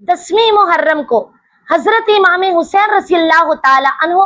10वीं मुहर्रम को हजरत इमाम हुसैन रज़ियल्लाहु ताला अन्हु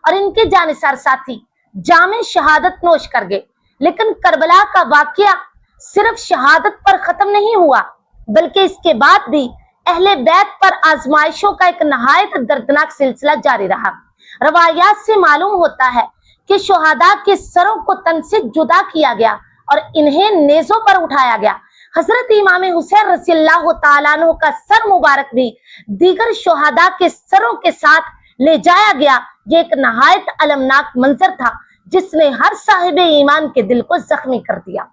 और इनके जानिसार साथी जामे शहादत नोश कर गए। लेकिन करबला का वाकया सिर्फ शहादत पर खत्म नहीं हुआ, बल्कि इसके बाद भी अहले बैत पर आजमाइशों का एक नहायत दर्दनाक सिलसिला जारी रहा। रवायात से मालूम होता है कि शहादा के सरों को तन से जुदा किया गया और इन्हें नेज़ों पर उठाया गया। हजरत इमाम हुसैन रज़ियल्लाहु ताला अन्हु का सर मुबारक भी दीगर शहादा के सरों के साथ ले जाया गया। ये एक नहायत अलमनाक मंजर था जिसने हर साहिब ईमान के दिल को जख्मी कर दिया।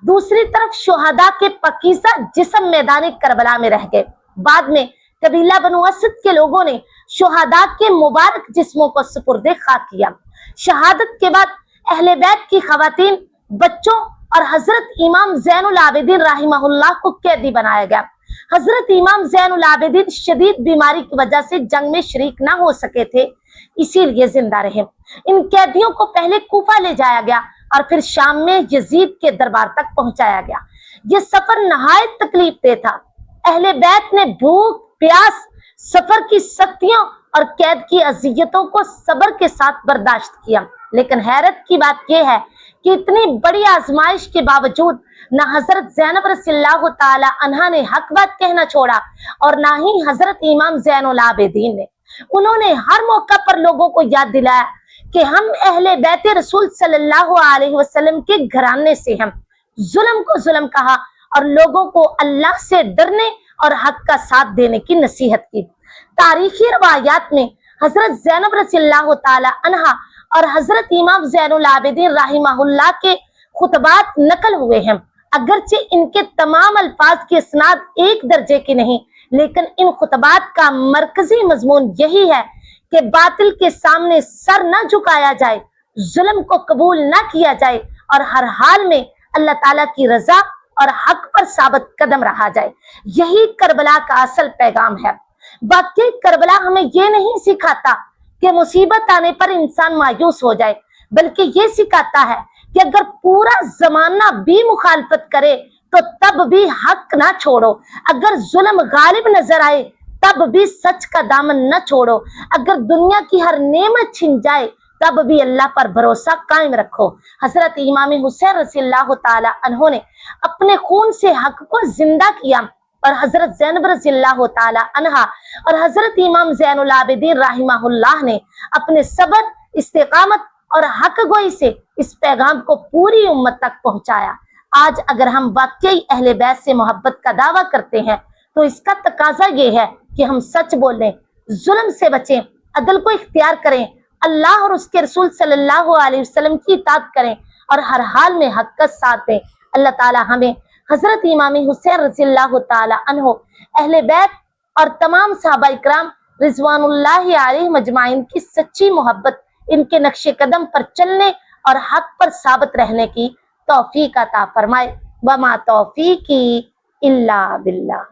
दूसरी तरफ शहादा के पकीज़ा जिस्म मैदानी करबला में रह गए। बाद में कबीला बनु असद के लोगों ने शहादा के मुबारक जिस्मों को सुपुर्दे खाक किया। शहादत के बाद अहले बैत की खवातीन, बच्चों और हजरत इमाम ज़ैनुल आबिदीन रहमहुल्लाह को कैदी बनाया गया। हजरत इमाम ज़ैनुल आबिदीन शदीद बीमारी की वजह से जंग में शरीक ना हो सके थे, इसीलिए जिंदा रहे। इन कैदियों को पहले कूफा ले जाया गया और फिर शाम में यजीद के दरबार तक पहुंचाया गया। ये सफर नहायत तकलीफ दे था। अहले बैत ने भूख, प्यास, सफर की सख्तियों और कैद की अजियतों को सब्र के साथ बर्दाश्त किया। लेकिन हैरत की बात यह है कि इतनी बड़ी आजमाइश के बावजूद न हजरत ज़ैनब रज़ियल्लाहु ताला अन्हा ने हक बात कहना छोड़ा और ना ही हजरत इमाम ज़ैनुल आबिदीन ने। उन्होंने हर मौका पर लोगों को याद दिलाया कि हम अहले बैत रसूल सल्लल्लाहु अलैहि वसल्लम के घराने से हैं। जुल्म को जुल्म कहा और लोगों को अल्लाह से डरने और हक का साथ देने की नसीहत की। तारीखी रवायात में हजरत ज़ैनब रज़ियल्लाहु ताला अन्हा और हजरत इमाम ज़ैनुल आबिदीन रहमहुल्लाह के खुतबात नकल हुए हैं। अगरचे इनके तमाम अल्फाज की इसनाद एक दर्जे की नहीं, लेकिन इन खुतबात का मरकजी मजमून यही है कि बातिल के सामने सर न झुकाया जाए, जुल्म को कबूल न किया जाए और हर हाल में अल्लाह ताला की रजा और हक पर साबित कदम रहा जाए। यही करबला का असल पैगाम है। वाकई करबला हमें ये नहीं सिखाता कि मुसीबत आने पर इंसान मायूस हो जाए, बल्कि ये सिखाता है कि अगर पूरा जमाना भी मुखालफत करे तो तब भी हक ना छोड़ो। अगर जुल्म गालिब नजर आए तब भी सच का दामन न छोड़ो। अगर दुनिया की हर नेमत छिन जाए तब भी अल्लाह पर भरोसा कायम रखो। हजरत इमाम हुसैन रज़ियल्लाहु ताला अन्हु ने अपने खून से हक को जिंदा किया और हजरत ज़ैनब रज़ियल्लाहु ताला अन्हा और हजरत इमाम ज़ैनुल आबिदीन रहमहुल्लाह ने अपने सब्र, इस्तिकामत और हक गोई से इस पैगाम को पूरी उम्मत तक पहुंचाया। आज अगर हम वाकई अहले बैत से मोहब्बत का दावा करते हैं तो इसका तकाजा ये है कि हम सच बोलें, जुल्म से बचें, अदल को इख्तियार करें, अल्लाह और उसके रसूल सल्लल्लाहु अलैहि वसल्लम की इताअत करें और हर हाल में हक का साथ दें। अल्लाह ताला हमें हजरत इमाम हुसैन रज़ियल्लाहु ताला अन्हु, अहले बैत और तमाम सहाबा इकराम रिज़वानुल्लाहि अलैहिम अजमाइन की सच्ची मोहब्बत, इनके नक्शे कदम पर चलने और हक पर साबित रहने की तौफीक अता फरमाए। वमा तौफीकी इल्ला बिल्लाह।